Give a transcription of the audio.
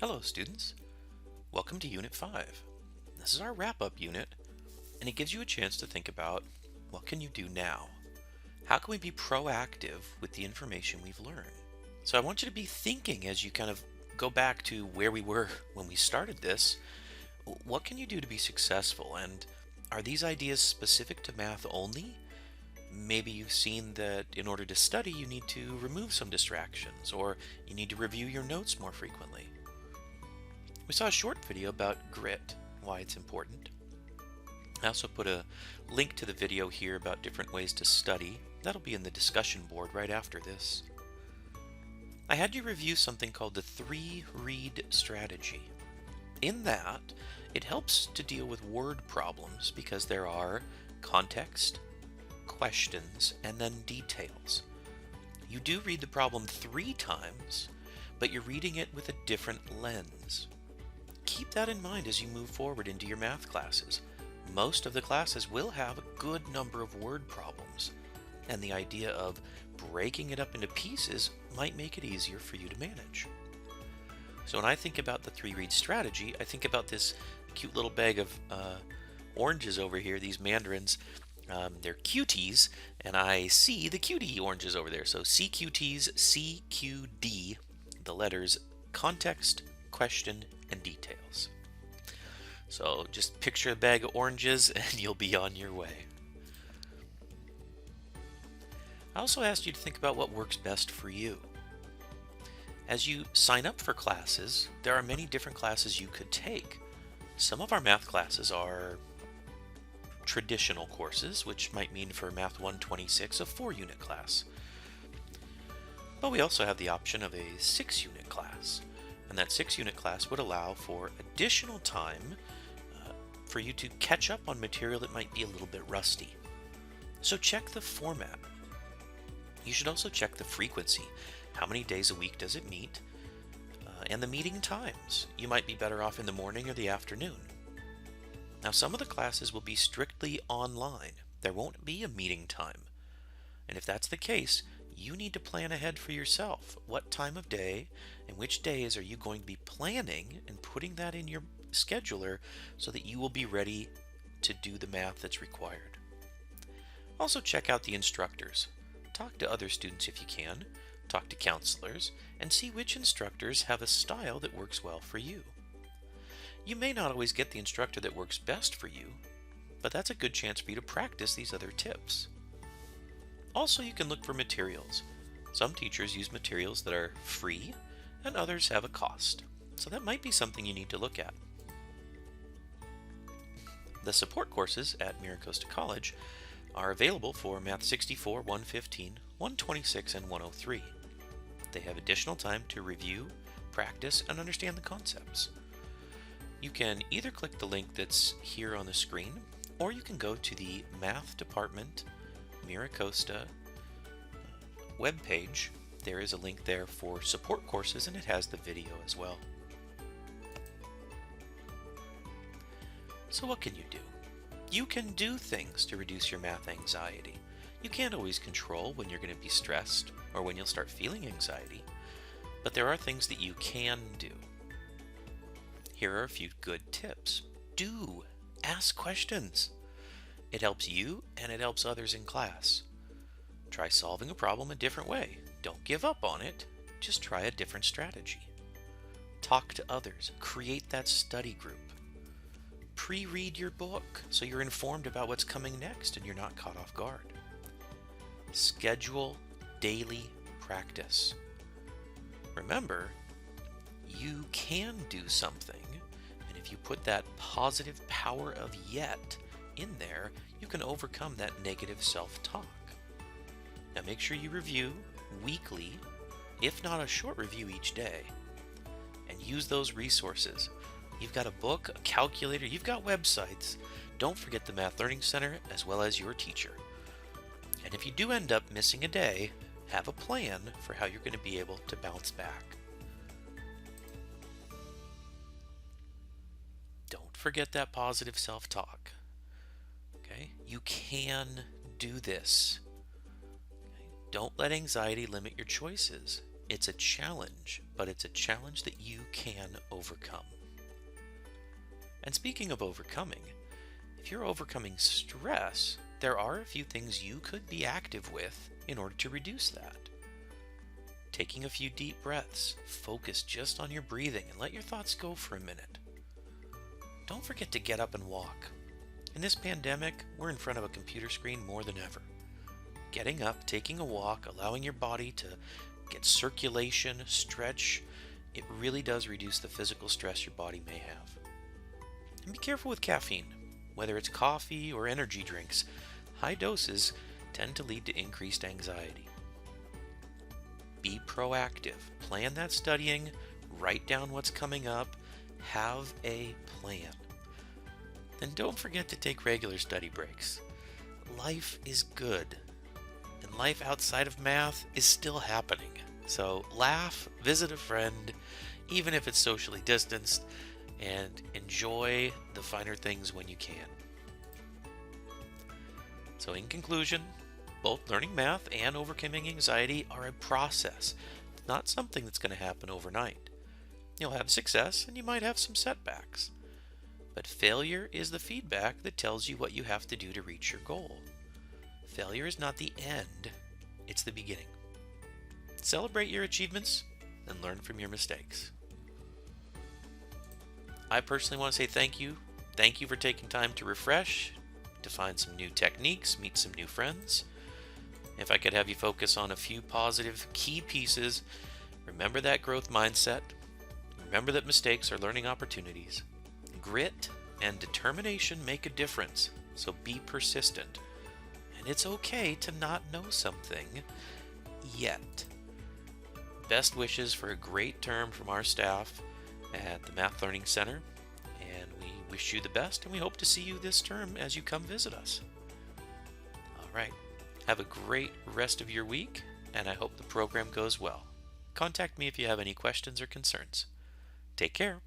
Hello students, welcome to Unit 5. This is our wrap-up unit, and it gives you a chance to think about what can you do now? How can we be proactive with the information we've learned? So I want you to be thinking as you kind of go back to where we were when we started this. What can you do to be successful? And are these ideas specific to math only? Maybe you've seen that in order to study you need to remove some distractions, or you need to review your notes more frequently. We saw a short video about grit, why it's important. I also put a link to the video here about different ways to study. That'll be in the discussion board right after this. I had you review something called the 3-read strategy. In that, it helps to deal with word problems because there are context, questions, and then details. You do read the problem 3 times, but you're reading it with a different lens. Keep that in mind as you move forward into your math classes. Most of the classes will have a good number of word problems, and the idea of breaking it up into pieces might make it easier for you to manage. So when I think about the 3-read strategy, I think about this cute little bag of oranges over here, these mandarins. They're cuties, and I see the cutie oranges over there. So CQTs, CQD, the letters context, question, and details. So just picture a bag of oranges and you'll be on your way. I also asked you to think about what works best for you. As you sign up for classes, there are many different classes you could take. Some of our math classes are traditional courses, which might mean for Math 126 a 4-unit class. But we also have the option of a 6-unit class. And that 6-unit class would allow for additional time for you to catch up on material that might be a little bit rusty. So check the format. You should also check the frequency. How many days a week does it meet? And the meeting times. You might be better off in the morning or the afternoon. Now, some of the classes will be strictly online. There won't be a meeting time. And if that's the case, you need to plan ahead for yourself. What time of day and which days are you going to be planning and putting that in your scheduler so that you will be ready to do the math that's required. Also check out the instructors. Talk to other students if you can. Talk to counselors and see which instructors have a style that works well for you. You may not always get the instructor that works best for you, but that's a good chance for you to practice these other tips. Also, you can look for materials. Some teachers use materials that are free, and others have a cost. So that might be something you need to look at. The support courses at MiraCosta College are available for Math 64, 115, 126, and 103. They have additional time to review, practice, and understand the concepts. You can either click the link that's here on the screen, or you can go to the Math Department MiraCosta webpage. There is a link there for support courses, and it has the video as well. So what can you do? You can do things to reduce your math anxiety. You can't always control when you're going to be stressed or when you'll start feeling anxiety, but there are things that you can do. Here are a few good tips. Do ask questions. It helps you and it helps others in class. Try solving a problem a different way. Don't give up on it. Just try a different strategy. Talk to others. Create that study group. Pre-read your book so you're informed about what's coming next and you're not caught off guard. Schedule daily practice. Remember, you can do something, and if you put that positive power of yet in there, you can overcome that negative self-talk. Now make sure you review weekly, if not a short review each day, and use those resources. You've got a book, a calculator, you've got websites. Don't forget the Math Learning Center as well as your teacher. And if you do end up missing a day, have a plan for how you're going to be able to bounce back. Don't forget that positive self-talk. Okay? You can do this. Okay? Don't let anxiety limit your choices. It's a challenge, but it's a challenge that you can overcome. And speaking of overcoming, if you're overcoming stress, there are a few things you could be active with in order to reduce that. Taking a few deep breaths, focus just on your breathing and let your thoughts go for a minute. Don't forget to get up and walk. In this pandemic, we're in front of a computer screen more than ever. Getting up, taking a walk, allowing your body to get circulation, stretch, it really does reduce the physical stress your body may have. And be careful with caffeine. Whether it's coffee or energy drinks, high doses tend to lead to increased anxiety. Be proactive. Plan that studying, write down what's coming up, have a plan. And don't forget to take regular study breaks. Life is good, and life outside of math is still happening. So laugh, visit a friend, even if it's socially distanced, and enjoy the finer things when you can. So in conclusion, both learning math and overcoming anxiety are a process, not something that's going to happen overnight. You'll have success and you might have some setbacks. But failure is the feedback that tells you what you have to do to reach your goal. Failure is not the end, it's the beginning. Celebrate your achievements and learn from your mistakes. I personally want to say thank you. Thank you for taking time to refresh, to find some new techniques, meet some new friends. If I could have you focus on a few positive key pieces, remember that growth mindset. Remember that mistakes are learning opportunities. Grit and determination make a difference, so be persistent. And it's okay to not know something yet. Best wishes for a great term from our staff at the Math Learning Center, and we wish you the best, and we hope to see you this term as you come visit us. All right, have a great rest of your week, and I hope the program goes well. Contact me if you have any questions or concerns. Take care.